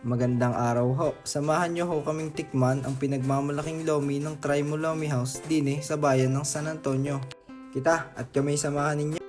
Magandang araw ho. Samahan niyo ho kaming tikman ang pinagmamalaking lomi ng Try Mo Lomi House din sa bayan ng San Antonio. Kita at kami samahan ninyo.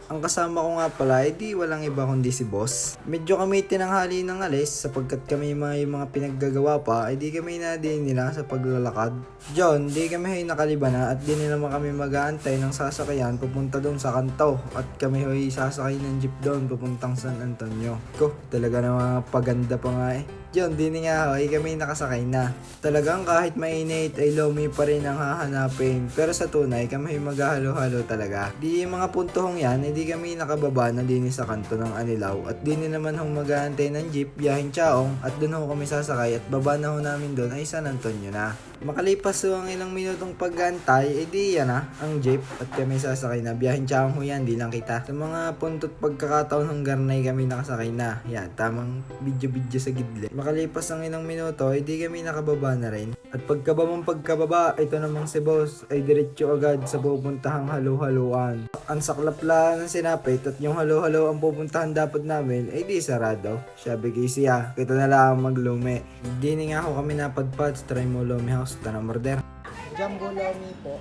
Ang kasama ko nga pala ay di walang iba kundi si boss. Medyo kami tinanghali ng alis sapagkat kami may mga pinaggagawa pa ay di kami nadin nila sa paglalakad. John, di kami ay nakaliba na at di nila kami mag-aantay ng sasakyan papunta doon sa kanto at kami ay sasakay ng jeep doon papuntang San Antonio. Ko, talaga naman paganda pa nga eh. John, di nga ay kami nakasakay na. Talagang kahit mainit ay lomi pa rin ang hahanapin. Pero sa tunay kami ay maghahalo-halo talaga. Di mga puntong yan, di kami nakababa na din sa kanto ng Anilaw at di naman hong mag-aantay ng jeep biyaheng Chaong at doon ho kami sasakay at baba na ho namin doon ay San Antonio na. Makalipas ho ang ilang minutong pag-aantay, di yan ang jeep at kami sasakay na. Biyaheng Chaong ho yan, di lang kita. Sa mga puntot pagkakataon hanggang na kami nakasakay na. Yan, tamang video-video sa gidli. Makalipas ang ilang minuto, di kami nakababa na rin. At pagkababa, ito namang si boss ay diretso agad sa pupuntahang halo-haluan. Ang saklap lang ng sinapit at yung halo-halo ang pupuntahan dapat namin ay di sarado. Sabi kay siya, kita na lang maglumi. Di nga ako kami napadpad sa Try Mo Lomi House, tanang order. Jumbo Lomi po.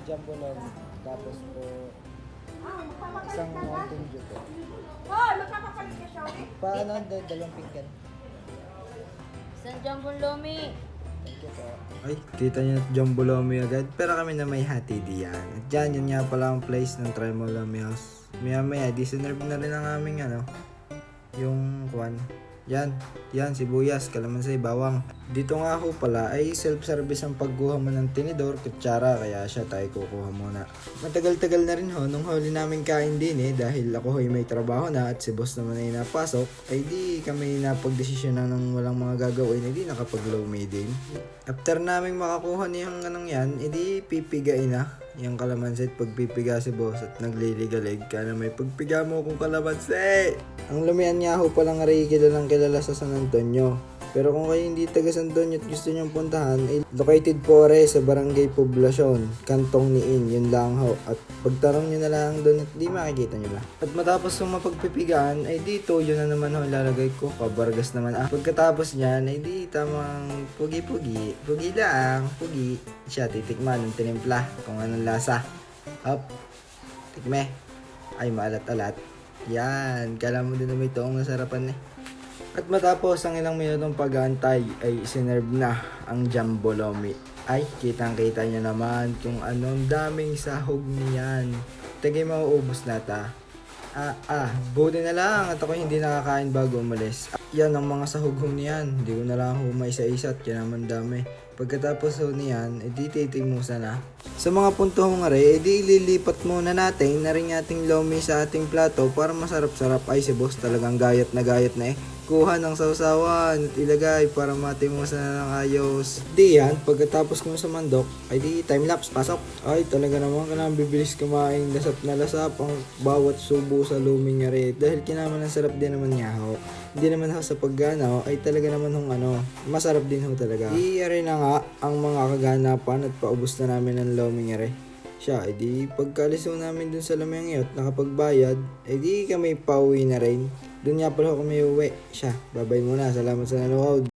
Jumbo Lomi. Tapos po, isang Mountain Dew po. Hoy, magpapapalit ka siya. Paano ang dalawang pinggan? San Jumbo Lomi. Thank you po. Ay, kita niyo na Jumbo Lomi agad. Pero kami na may hati diyan. At dyan, yun nga pala ang place ng Try Mo Lomi House. Maya disinnerve na rin ang aming yung kwan. Yan, sibuyas, kalamansi, bawang. Dito nga ho pala ay self-service ang pagkuha mo ng tinidor, kutsara, kaya siya tayo kukuha muna. Matagal-tagal na rin ho nung huli namin kain din dahil ako ay may trabaho na at si boss naman ay napasok, ay di kami napagdesisyon na ng walang mga gagawin, ay di nakapag-low may din. After namin makakuha niyang yan, edi pipigain na yung kalamansi at pagpipiga si boss at nagliligalig ka na may pagpiga mo kung kalamansi. Ang lumian niya ho palang kilala sa San Antonio. Pero kung kayo hindi taga San Antonio at gusto nyong puntahan, ay located po sa Barangay Poblacion, Kantong Niin, yun lang ho. At pagtarong nyo na lang doon at di makikita nyo lang. At matapos yung mapagpipigaan, ay dito yun na naman ho lalagay ko, kabargas naman. Pagkatapos nyan, ay di tamang pugi-pugi lang, pugi. Siya titikman ng tinimpla kung anong lasa. Hop, tikme. Ay maalat-alat. Yan, kala mo din na may toong nasarapan At matapos ang ilang minutong pag-aantay ay sinerve na ang Jumbo Lomi. Ay, kitang-kita niya naman kung anong daming sahog niyan. Tagay mauubos na ta. Buti na lang at ako hindi nakakain bago umalis. Yan ang mga sahog niyan. Hindi ko na lang humay sa isa at yan naman dami. Pagkatapos niyan, edi titimusa na. Sa mga punto edi ililipat muna natin na rin ating lomi sa ating plato para masarap-sarap. Ay si boss talagang gayat na kuha ng sausawan at ilagay para matimusa na ng ayos. Di yan, pagkatapos ko sa mandok, ay di time-lapse, pasok. Ay talaga naman kailangan bibilis kumain, lasap na lasap ang bawat subo sa luming rin. Dahil kinaman ang sarap din naman niya ho. Hindi naman ho sa paggana ay talaga naman masarap din ho talaga. Di rin na nga ang mga kaganapan at paubos na namin ng luming rin. Siya, edi pagkaalis namin dun sa Lamyangyo at nakapagbayad, edi kami pauwi na rin. Doon nga pala kami uwi. Siya, babay muna. Salamat sa nanood.